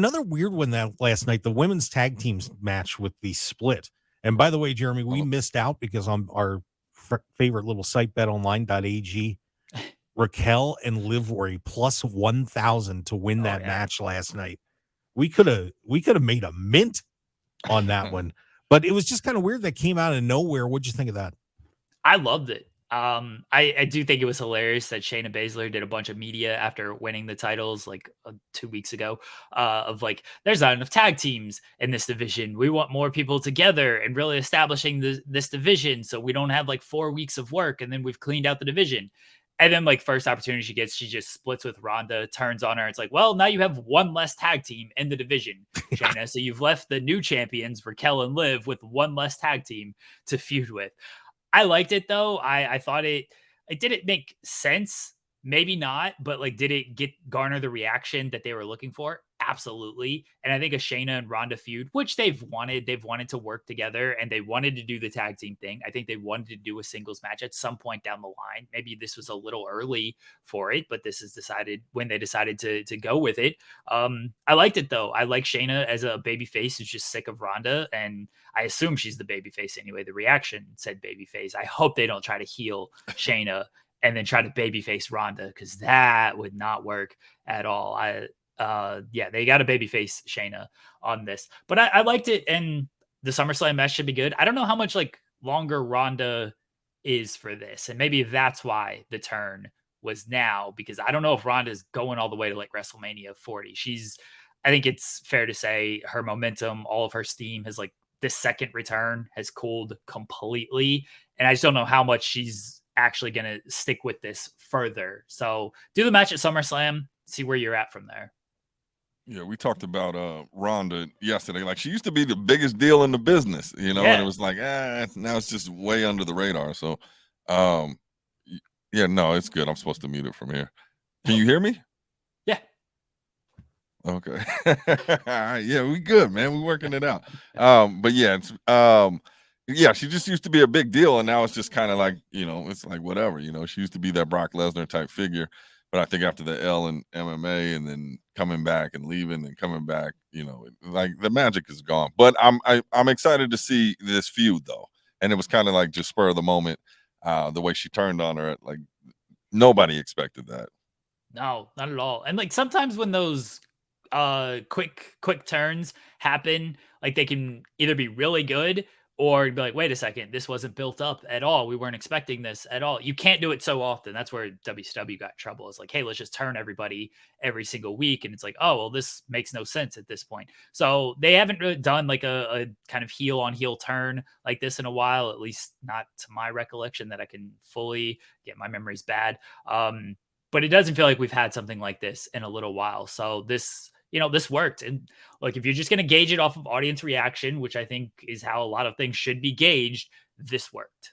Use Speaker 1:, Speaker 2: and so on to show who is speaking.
Speaker 1: Another weird one that last night, the women's tag teams match with the split. And by the way, Jeremy, we
Speaker 2: Oh,
Speaker 1: missed out because on our favorite little site, betonline.ag, Raquel and Liv were a plus 1,000 to win
Speaker 3: Oh
Speaker 1: that
Speaker 3: yeah.
Speaker 1: match last night. We could have made a mint on that one, but it was just kind of weird that came out of nowhere. What'd you think of that?
Speaker 3: I loved it. I do think it was hilarious that Shayna Baszler did a bunch of media after winning the titles like 2 weeks ago, of like, there's not enough tag teams in this division. We want more people together and really establishing this division, so we don't have like 4 weeks of work and then we've cleaned out the division. And then like first opportunity she gets, she just splits with Ronda, turns on her. It's like, well, now you have one less tag team in the division, Shayna. So you've left the new champions Raquel and Liv with one less tag team to feud with. I liked it though. I thought it didn't make sense. Maybe not, but like, did it garner the reaction that they were looking for? Absolutely. And I think a Shayna and Ronda feud, which they've wanted to work together and they wanted to do the tag team thing. I think they wanted to do a singles match at some point down the line. Maybe this was a little early for it, but this is decided when they decided to go with it. I liked it though. I like Shayna as a baby face who's just sick of Ronda, and I assume she's the baby face anyway. The reaction said baby face. I hope they don't try to heal Shayna and then try to babyface Ronda, because that would not work at all. Yeah, they got to babyface Shayna on this, but I liked it, and the SummerSlam match should be good. I don't know how much like longer Ronda is for this, and maybe that's why the turn was now, because I don't know if Ronda's going all the way to like WrestleMania 40. I think it's fair to say her momentum, all of her steam has like, this second return has cooled completely, and I just don't know how much she's actually going to stick with this further. So do the match at SummerSlam, see where you're at from there.
Speaker 2: yeah, we talked about Ronda yesterday. Like, she used to be the biggest deal in the business, and
Speaker 3: Yeah.
Speaker 2: it was like, now it's just way under the radar. So, yeah, no, it's good. I'm supposed to mute it from here. Can you hear me?
Speaker 3: Yeah.
Speaker 2: Okay. All right. Yeah, we good, man. We working it out. But yeah, it's yeah, she just used to be a big deal, and now it's just kind of like, it's like whatever. She used to be that Brock Lesnar type figure, but I think after the L and MMA, and then coming back and leaving and coming back, like the magic is gone. But I'm excited to see this feud though, and it was kind of like just spur of the moment, the way she turned on her. Like, nobody expected that.
Speaker 3: No, not at all. And like sometimes when those quick turns happen, like they can either be really good or be like, wait a second, this wasn't built up at all. We weren't expecting this at all. You can't do it so often. That's where WCW got trouble. It's like, hey, let's just turn everybody every single week. And it's like, oh, well, this makes no sense at this point. So they haven't really done like a kind of heel on heel turn like this in a while, at least not to my recollection that I can fully get. My memory's bad. But it doesn't feel like we've had something like this in a little while. So this worked. And like, if you're just going to gauge it off of audience reaction, which I think is how a lot of things should be gauged, this worked.